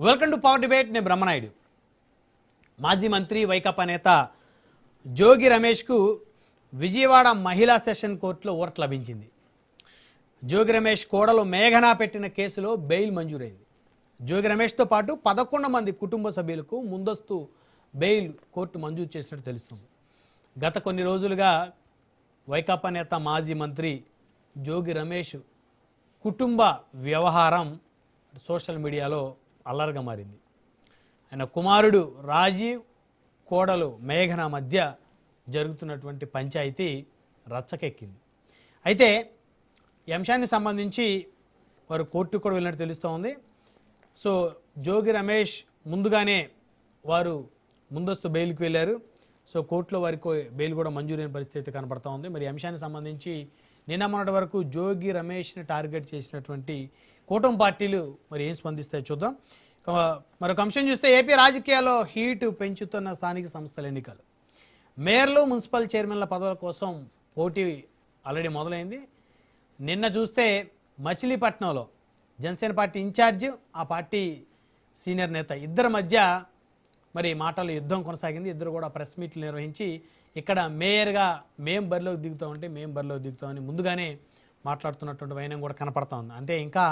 Welcome to power debate. నేను బ్రహ్మనాయుడు. మాజీ మంత్రి వైకాపా నేత జోగి రమేష్కు విజయవాడ మహిళా సెషన్ కోర్టులో ఊరట లభించింది. జోగి రమేష్ కోడలు మేఘనా పెట్టిన కేసులో బెయిల్ మంజూరైంది. జోగి రమేష్తో పాటు 11 మంది కుటుంబ సభ్యులకు ముందస్తు బెయిల్ కోర్టు మంజూరు చేసినట్టు తెలుస్తుంది. గత కొన్ని రోజులుగా వైకాపా నేత మాజీ మంత్రి జోగి రమేష్ కుటుంబ వ్యవహారం సోషల్ మీడియాలో అల్లరిగా మారింది. ఆయన కుమారుడు రాజీవ్, కోడలు మేఘన మధ్య జరుగుతున్నటువంటి పంచాయతీ రచ్చకెక్కింది. అయితే ఈ అంశానికి సంబంధించి వారు కోర్టుకు కూడా వెళ్ళినట్టు తెలుస్తూ ఉంది. సో జోగి రమేష్ ముందుగానే వారు ముందస్తు బెయిల్కి వెళ్ళారు. సో కోర్టులో వారికి బెయిల్ కూడా మంజూరైన పరిస్థితి కనబడుతూ ఉంది. మరి ఈ అంశానికి సంబంధించి నిన్న మొన్నటి వరకు జోగి రమేష్ని టార్గెట్ చేసినటువంటి కూటమి పార్టీలు మరి ఏం స్పందిస్తాయో చూద్దాం. మరొక అంశం చూస్తే ఏపీ రాజకీయాల్లో హీటు పెంచుతున్న స్థానిక సంస్థల ఎన్నికలు. మేయర్లు, మున్సిపల్ చైర్మన్ల పదవుల కోసం పోటీ ఆల్రెడీ మొదలైంది. నిన్న చూస్తే మచిలీపట్నంలో జనసేన పార్టీ ఇన్ఛార్జ్, ఆ పార్టీ సీనియర్ నేత ఇద్దరి మధ్య మరి మాటల యుద్ధం కొనసాగింది. ఇద్దరు కూడా ప్రెస్ మీట్లు నిర్వహించి ఇక్కడ మేయర్గా మేము బరిలోకి దిగుతామని ముందుగానే మాట్లాడుతున్నటువంటి వైనం కూడా కనపడతా ఉంది. అంటే ఇంకా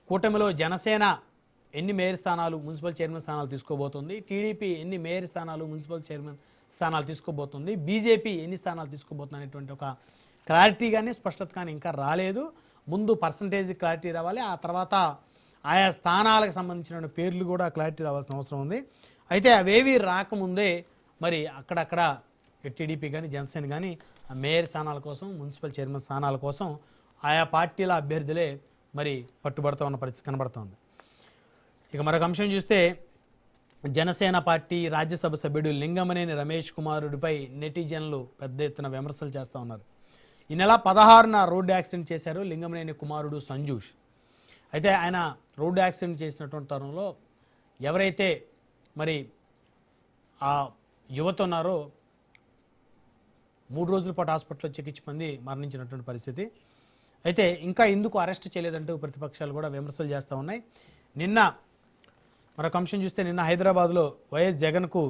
కూటమిలో జనసేన ఎన్ని మేయర్ స్థానాలు, మున్సిపల్ చైర్మన్ స్థానాలు తీసుకోబోతుంది, టీడీపీ ఎన్ని మేయర్ స్థానాలు, మున్సిపల్ చైర్మన్ స్థానాలు తీసుకోబోతుంది, బీజేపీ ఎన్ని స్థానాలు తీసుకోబోతుంది అనేటువంటి ఒక క్లారిటీ కానీ స్పష్టత కానీ ఇంకా రాలేదు. ముందు పర్సంటేజ్ క్లారిటీ రావాలి, ఆ తర్వాత ఆయా స్థానాలకు సంబంధించిన పేర్లు కూడా క్లారిటీ రావాల్సిన అవసరం ఉంది. అయితే అవేవి రాకముందే మరి అక్కడక్కడ టీడీపీ కానీ జనసేన కానీ మేయర్ స్థానాల కోసం, మున్సిపల్ చైర్మన్ స్థానాల కోసం ఆయా పార్టీల అభ్యర్థులే మరి పట్టుబడుతూ ఉన్న పరిస్థితి కనబడుతోంది. ఇక మరొక అంశం చూస్తే జనసేన పార్టీ రాజ్యసభ సభ్యుడు లింగమనేని రమేష్ కుమారుడిపై నెటిజన్లు పెద్ద ఎత్తున విమర్శలు చేస్తూ ఉన్నారు. ఈ నెల 16న రోడ్డు యాక్సిడెంట్ చేశారు లింగమనేని కుమారుడు సంజూష్. అయితే ఆయన రోడ్డు యాక్సిడెంట్ చేసినటువంటి తరుణంలో ఎవరైతే మరి ఆ యువత ఉన్నారో 3 రోజుల పాటు హాస్పిటల్లో చికిత్స పొంది మరణించినటువంటి పరిస్థితి. అయితే ఇంకా ఎందుకు అరెస్ట్ చేయలేదంటూ ప్రతిపక్షాలు కూడా విమర్శలు చేస్తూ ఉన్నాయి. నిన్న మరొక అంశం చూస్తే నిన్న హైదరాబాద్లో వైఎస్ జగన్కు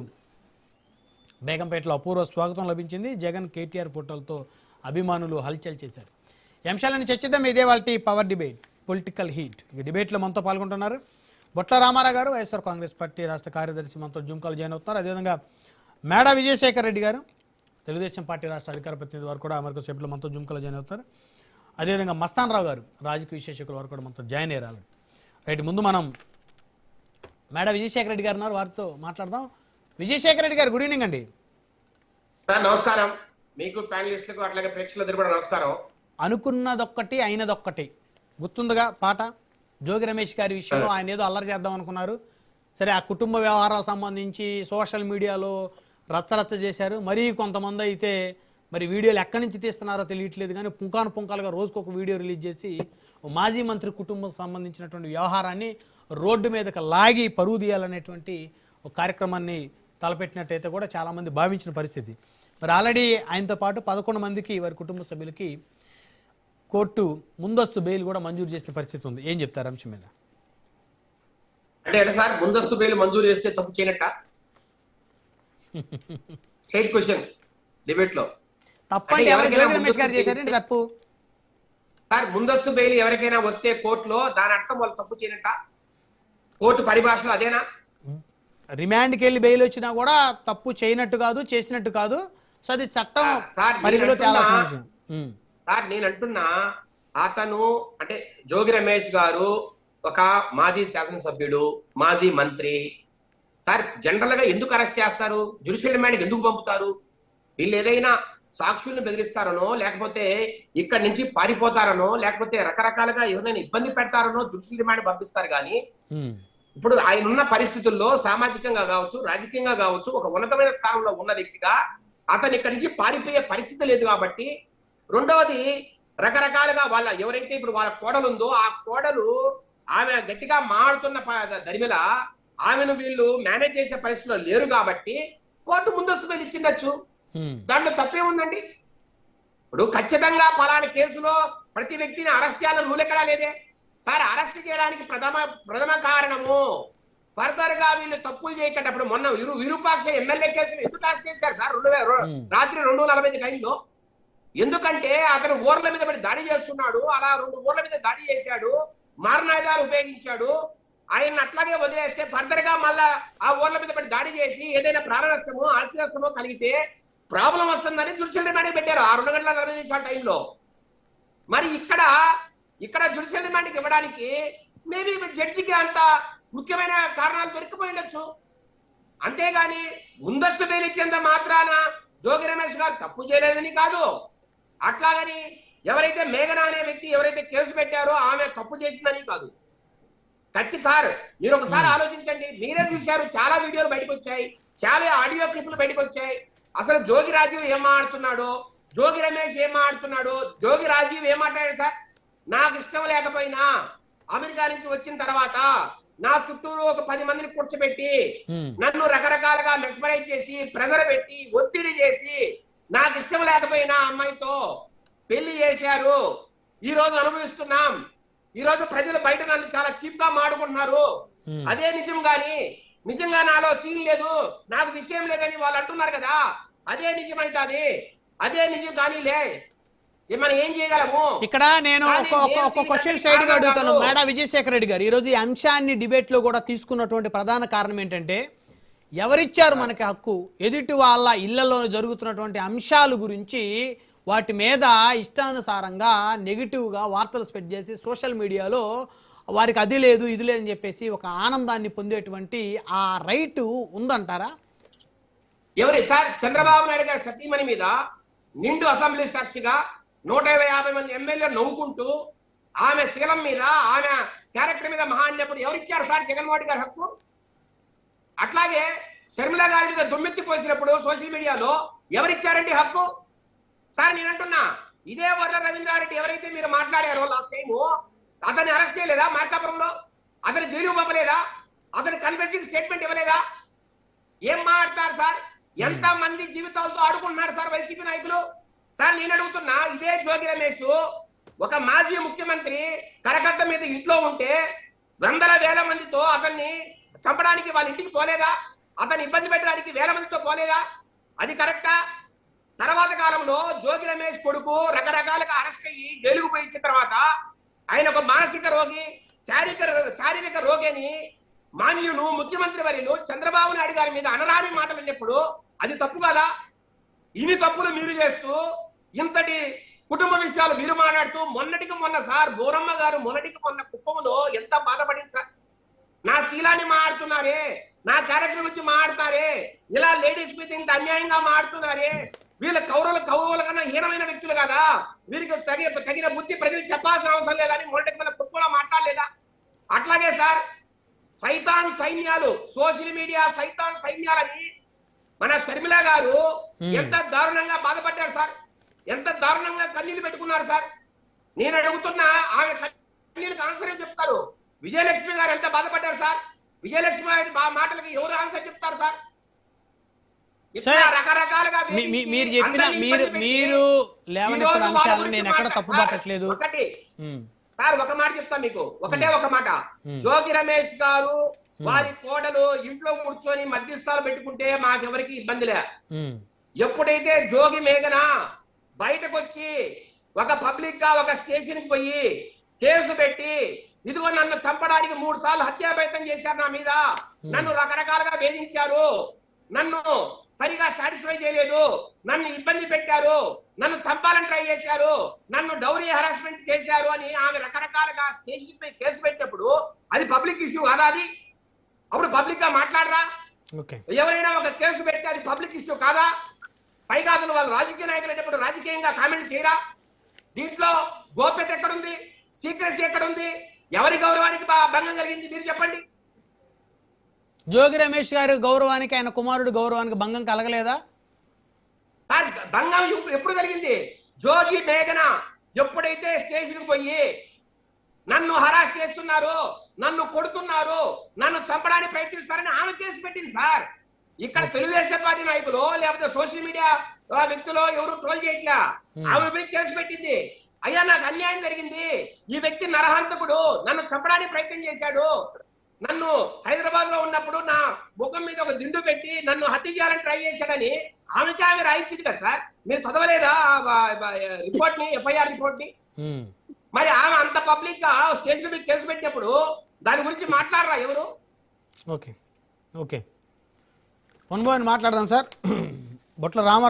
బేగంపేటలో అపూర్వ స్వాగతం లభించింది. జగన్ కేటీఆర్ ఫోటోలతో అభిమానులు హల్చల్ చేశారు. ఈ అంశాలను చర్చిద్దాం. ఇదే వాళ్ళ పవర్ డిబేట్, పొలిటికల్ హీట్. ఈ డిబేట్లో మనతో పాల్గొంటున్నారు బొట్ల రామారావు గారు, వైఎస్ఆర్ కాంగ్రెస్ పార్టీ రాష్ట్ర కార్యదర్శి, మనతో జుంకాలు జాయిన్ అవుతున్నారు. అదేవిధంగా మేడా విజయశేఖర్ రెడ్డి గారు, తెలుగుదేశం పార్టీ రాష్ట్ర అధికార ప్రతినిధి వారు కూడా మరొక సేపులో మనతో జుంకాలు జాయిన్ అవుతారు. అదేవిధంగా మస్తాన్ రావు గారు, రాజకీయ విశ్లేషకుల వారు కూడా మనతో జాయిన్ అయ్యారు. రైట్, ముందు మనం మేడా విజయశేఖర రెడ్డి గారు ఉన్నారు, వారితో మాట్లాడదాం. విజయశేఖర రెడ్డి గారు, గుడ్ ఈవినింగ్ అండి. సార్ నమస్కారం. మీకు ప్యానలిస్టులకు అట్లాగే ప్రేక్షకులందరూ కూడా నమస్కారం. అనుకున్నదొక్కటి అయినదొక్కటి గుర్తుందిగా పాట. జోగి రమేష్ గారి విషయంలో ఆయన ఏదో అల్లరి చేద్దాం అనుకున్నారు. సరే, ఆ కుటుంబ వ్యవహారాలకు సంబంధించి సోషల్ మీడియాలో రచ్చరచ్చ చేశారు. మరీ కొంతమంది అయితే మరి వీడియోలు ఎక్కడి నుంచి తీస్తున్నారో తెలియట్లేదు కానీ పుంకాలుగా రోజుకొక వీడియో రిలీజ్ చేసి మాజీ మంత్రి కుటుంబం సంబంధించినటువంటి వ్యవహారాన్ని రోడ్డు మీదకి లాగి పరువు తీయాలనేటువంటి ఒక కార్యక్రమాన్ని తలపెట్టినట్టయితే కూడా చాలామంది భావించిన పరిస్థితి. మరి ఆల్రెడీ ఆయనతో పాటు 11 మందికి వారి కుటుంబ సభ్యులకి కోర్టు ముందస్తు బెయిల్ కూడా మంజూరు చేసిన పరిస్థితి ఉంది. ఏం చెప్తారు అంశం మీద? అంటే సార్, ముందస్తు బెయిల్ మంజూరు చేస్తే తప్పు చేయనట్ట? స్ట్రైట్ క్వశ్చన్ డిబేట్ లో. తప్పండి, రమేష్ గారు చేశారండి తప్పు. సార్, ముందస్తు బెయిల్ ఎవరికైనా వస్తే కోర్టులో దాని అర్థం వాళ్ళు తప్పు చేయనట్ట? కోర్టు పరిభాషలో అదేనా? రిమాండ్కి వెళ్ళి బెయిల్ వచ్చినా కూడా తప్పు చేయనట్టు కాదు, చేసినట్టు కాదు. సో అది చట్టం పరిధిలో తేలాల్సిన విషయం. సార్, నేను అంటున్నా, అతను అంటే జోగి రమేష్ గారు ఒక మాజీ శాసనసభ్యుడు, మాజీ మంత్రి. సార్, జనరల్ గా ఎందుకు అరెస్ట్ చేస్తారు? జ్యుడిషియల్ రిమాండ్కి ఎందుకు పంపుతారు? వీళ్ళు ఏదైనా సాక్షుల్ని బెదిరిస్తారనో, లేకపోతే ఇక్కడి నుంచి పారిపోతారనో, లేకపోతే రకరకాలుగా ఎవరైనా ఇబ్బంది పెడతారనో జ్యుడిషియల్ రిమాండ్ పంపిస్తారు. కానీ ఇప్పుడు ఆయన ఉన్న పరిస్థితుల్లో సామాజికంగా కావచ్చు, రాజకీయంగా కావచ్చు, ఒక ఉన్నతమైన స్థానంలో ఉన్న వ్యక్తిగా అతను ఇక్కడి నుంచి పారిపోయే పరిస్థితి లేదు. కాబట్టి రెండవది, రకరకాలుగా వాళ్ళ ఎవరైతే ఇప్పుడు వాళ్ళ కోడలు ఉందో ఆ కోడలు ఆమె గట్టిగా మాడుతున్న దరిమిల ఆమెను వీళ్ళు మేనేజ్ చేసే పరిస్థితిలో లేరు. కాబట్టి కోర్టు ముందస్తు బెయిల్ ఇచ్చిండొచ్చు. దాంట్లో తప్పే ఉందండి. ఇప్పుడు ఖచ్చితంగా పలానా కేసులో ప్రతి వ్యక్తిని అరెస్ట్ చేయాలని రూల్ ఎక్కడా లేదే. సార్, అరెస్ట్ చేయడానికి ప్రథమ కారణము ఫర్దర్ గా వీళ్ళు తప్పులు చేయకటప్పుడు మొన్న విరూపాక్ష ఎమ్మెల్యే కేసులు ఎందుకు అరెస్ట్ చేశారు సార్ రాత్రి 2:45 టైంలో? ఎందుకంటే అతను ఊర్ల మీద పడి దాడి చేస్తున్నాడు, అలా 2 ఊర్ల మీద దాడి చేశాడు, మారణాయుధాలు ఉపయోగించాడు. ఆయన అట్లాగే వదిలేస్తే ఫర్దర్ గా మళ్ళా ఆ ఊర్ల మీద పడి దాడి చేసి ఏదైనా ప్రాణ నష్టమో ఆస్తి నష్టమో కలిగితే ప్రాబ్లం వస్తుందని జ్యుడిషియల్ రిమాండ్ పెట్టారు ఆ 2:40 టైంలో. మరి ఇక్కడ జ్యుడిషియల్ రిమాండ్కి ఇవ్వడానికి మేబీ జడ్జికి అంత ముఖ్యమైన కారణాలు దొరికిపోయి ఉండొచ్చు. అంతేగాని ముందస్తు బెయిల్ ఇచ్చేంత మాత్రాన జోగి రమేష్ గారు తప్పు చేయలేదని కాదు. అట్లాగని ఎవరైతే మేఘన అనే వ్యక్తి ఎవరైతే కేసు పెట్టారో ఆమె తప్పు చేసిందని కాదు. సార్ మీరు ఒకసారి ఆలోచించండి, మీరే చూశారు, చాలా వీడియోలు బయటకు వచ్చాయి, చాలా ఆడియో క్లిప్లు బయటకు వచ్చాయి. అసలు జోగి రాజీవ్ ఏం మాట్లాడుతున్నాడో, జోగి రమేష్ ఏం మాట్లాడుతున్నాడో, జోగి రాజీవ్ ఏం మాట్లాడాడు సార్? నాకు ఇష్టం లేకపోయినా అమెరికా నుంచి వచ్చిన తర్వాత నా చుట్టూరు ఒక 10 మందిని కూర్చోబెట్టి నన్ను రకరకాలుగా మెస్మరైజ్ చేసి ప్రెజర్ పెట్టి ఒత్తిడి చేసి నాకు ఇష్టం లేకపోయినా అమ్మాయితో పెళ్లి చేశారు. ఈ రోజు అనుభవిస్తున్నాం. ఈ రోజు ప్రజలు బయట నన్ను చాలా చీప్ గా మాడుకుంటున్నారు. అదే నిజం గాని నిజంగా నాలో సీన్ లేదు, నాకు విషయం లేదని వాళ్ళు అంటున్నారు కదా, అదే నిజమైతుంది. అదే నిజం కానీ మనం ఏం చేయగలము? ఇక్కడ నేను ఒక క్వశ్చన్ స్ట్రైట్ గా అడుగుతాను మేడా విజయశేఖర రెడ్డి గారు. ఈరోజు ఈ అంశాన్ని డిబేట్ లో కూడా తీసుకున్నటువంటి ప్రధాన కారణం ఏంటంటే, ఎవరిచ్చారు మనకి హక్కు? ఎదుటి వాళ్ళ ఇళ్లలో జరుగుతున్నటువంటి అంశాల గురించి వాటి మీద ఇష్టానుసారంగా నెగిటివ్గా వార్తలు స్ప్రెడ్ చేసి సోషల్ మీడియాలో వారికి అది లేదు ఇది లేదని చెప్పేసి ఒక ఆనందాన్ని పొందేటువంటి ఆ రైటు ఉందంటారా? ఎవరి సార్ చంద్రబాబు నాయుడు గారి సతీమణి మీద నిండు అసెంబ్లీ సాక్షిగా 150 మంది ఎమ్మెల్యేలు నవ్వుకుంటూ ఆమె శీలం మీద ఆమె క్యారెక్టర్ మీద మహాన్యప్పుడు ఎవరిచ్చారు సార్ జగన్మోహన్ గారి హక్కు? అట్లాగే షర్మిల గారి మీద దుమ్మెత్తి పోసినప్పుడు సోషల్ మీడియాలో ఎవరిచ్చారండి హక్కు? సార్ నేను అంటున్నా, ఇదే వర్ల రవీంద్రారెడ్డి ఎవరైతే మీరు మాట్లాడారో లాస్ట్ టైం, అతన్ని అరెస్ట్ చేయలేదా మార్కాపురంలో? అతని జైలు పంపలేదా? అతని కన్ఫెసింగ్ స్టేట్మెంట్ ఇవ్వలేదా? ఏం మాట్లాడతారు సార్? ఎంత మంది జీవితాలతో ఆడుకుంటున్నారు సార్ వైసీపీ నాయకులు? సార్ నేను అడుగుతున్నా, ఇదే జోగి రమేష్ ఒక మాజీ ముఖ్యమంత్రి కరకట్ట మీద ఇంట్లో ఉంటే వందల వేల మందితో అతన్ని చంపడానికి వాళ్ళ ఇంటికి పోలేదా? అతన్ని ఇబ్బంది పెట్టడానికి వేల మందితో పోలేదా? అది కరెక్టా? తర్వాత కాలంలో జోగి రమేష్ కొడుకు రకరకాలుగా అరెస్ట్ అయ్యి జైలుకు పోయి ఇచ్చిన తర్వాత ఆయన ఒక మానసిక రోగి, శారీరక రోగి అని మాన్యును ముఖ్యమంత్రి వర్యులు చంద్రబాబు నాయుడు గారి మీద అనరాని మాటలు అన్నప్పుడు అది తప్పు కదా? ఇన్ని తప్పులు మీరు చేస్తూ ఇంతటి కుటుంబ విషయాలు మీరు మాట్లాడుతూ మొన్నటికి మొన్న సార్ బోరమ్మ గారు మొన్నటికి మొన్న కుప్పంలో ఎంత బాధపడింది సార్. నా శీలాన్ని మాట్లాడుతున్నారే, నా క్యారెక్టర్ గురించి మాట్లాడతారే, ఇలా లేడీస్ మీద ఇంత అన్యాయంగా మాట్లాడుతున్నారే, వీళ్ళ కౌరవుల కన్నా హీనమైన వ్యక్తులు కదా, వీరికి తగిన బుద్ధి ప్రజలు చెప్పాల్సిన అవసరం లేదని మొన్నటికి మన కుప్పంలో మాట్లాడలేదా? అట్లాగే సార్ సైతాన్ సైన్యాలు, సోషల్ మీడియా సైతాన్ సైన్యాలని మన షర్మిల గారు ఎంత దారుణంగా బాధపడ్డారు సార్, ఎంత దారుణంగా కన్నీళ్లు పెట్టుకున్నారు సార్. నేను అడుగుతున్నా, ఆమె కన్నీళ్ళకి ఆన్సర్ ఏం చెప్తారు? విజయలక్ష్మి గారు ఎంత బాధపడ్డారు సార్? విజయలక్ష్మి గారి మాటలకి ఎవరు ఆన్సర్ చెప్తారు సార్? రకరకాలుగా మీరు చెప్పిన మీరు లేవనెత్తిన అంశాలను నేను ఎక్కడ తప్పుపట్టట్లేదు. ఒకటి సార్ ఒక మాట చెప్తా మీకు, ఒక మాట. జోగి రమేష్ గారు వారి కోడలు ఇంట్లో కూర్చొని మధ్యస్థాలు పెట్టుకుంటే మాకెవరికి ఇబ్బంది లే. ఎప్పుడైతే జోగి మేఘన బయటకు వచ్చి ఒక పబ్లిక్ గా ఒక స్టేషన్ కి పోయి కేసు పెట్టి ఇదిగో నన్ను చంపడానికి 3 సార్లు హత్యా ప్రయత్నం చేశారు, నా మీద నన్ను రకరకాలుగా వేధించారు, నన్ను సరిగా సాటిస్ఫై చేయలేదు, నన్ను ఇబ్బంది పెట్టారు, నన్ను చంపాలని ట్రై చేశారు, నన్ను డౌరీ హరాస్మెంట్ చేశారు అని ఆమె రకరకాలుగా స్టేషన్ పై కేసు పెట్టినప్పుడు అది పబ్లిక్ ఇష్యూ కాదా? అది అప్పుడు పబ్లిక్ గా మాట్లాడరా? ఎవరైనా ఒక కేసు పెడితే అది పబ్లిక్ ఇష్యూ కాదా? పైగా వాళ్ళు రాజకీయ నాయకులు అయినప్పుడు రాజకీయంగా కామెంట్ చేయరా? దీంట్లో గోప్యత ఎక్కడుంది? సీక్రెసీ ఎక్కడుంది? ఎవరి గౌరవానికి భంగం కలిగింది మీరు చెప్పండి. జోగి రమేష్ గారి గౌరవానికి, ఆయన కుమారుడు గౌరవానికి భంగం కలగలేదా? భంగం ఎప్పుడు కలిగింది? జోగి మేఘన ఎప్పుడైతే స్టేషన్ పోయి నన్ను హరాస్ చేస్తున్నారు, నన్ను కొడుతున్నారు, నన్ను చంపడానికి ప్రయత్నిస్తారని ఆమె కేసు పెట్టింది సార్. ఇక్కడ తెలుగుదేశం పార్టీ నాయకులు లేకపోతే సోషల్ మీడియా వ్యక్తులు ఎవరు ట్రోల్ చేయట్లా, ఆమె పోయి కేసు పెట్టింది. అయ్యా నాకు అన్యాయం జరిగింది, ఈ వ్యక్తి నరహంతకుడు, నన్ను చంపడానికి ప్రయత్నం చేశాడు, నన్ను హైదరాబాద్ లో ఉన్న ఉన్నప్పుడు నా ముఖం మీద ఒక దిండు పెట్టి నన్ను హత్య చేయాలని ట్రై చేశాడని ఆమె రాయించింది కదా సార్. మీరు చదవలేదా రిపోర్ట్ ని, ఎఫ్ఐఆర్ రిపోర్ట్ ని? మరి ఆమె అంత పబ్లిక్ గా స్టేషన్ మీద కేసు పెట్టినప్పుడు దాని గురించి మాట్లాడరా ఎవరు? ఓకే ఓకే, మాట్లాడదాం సార్. బొట్ల రామారావు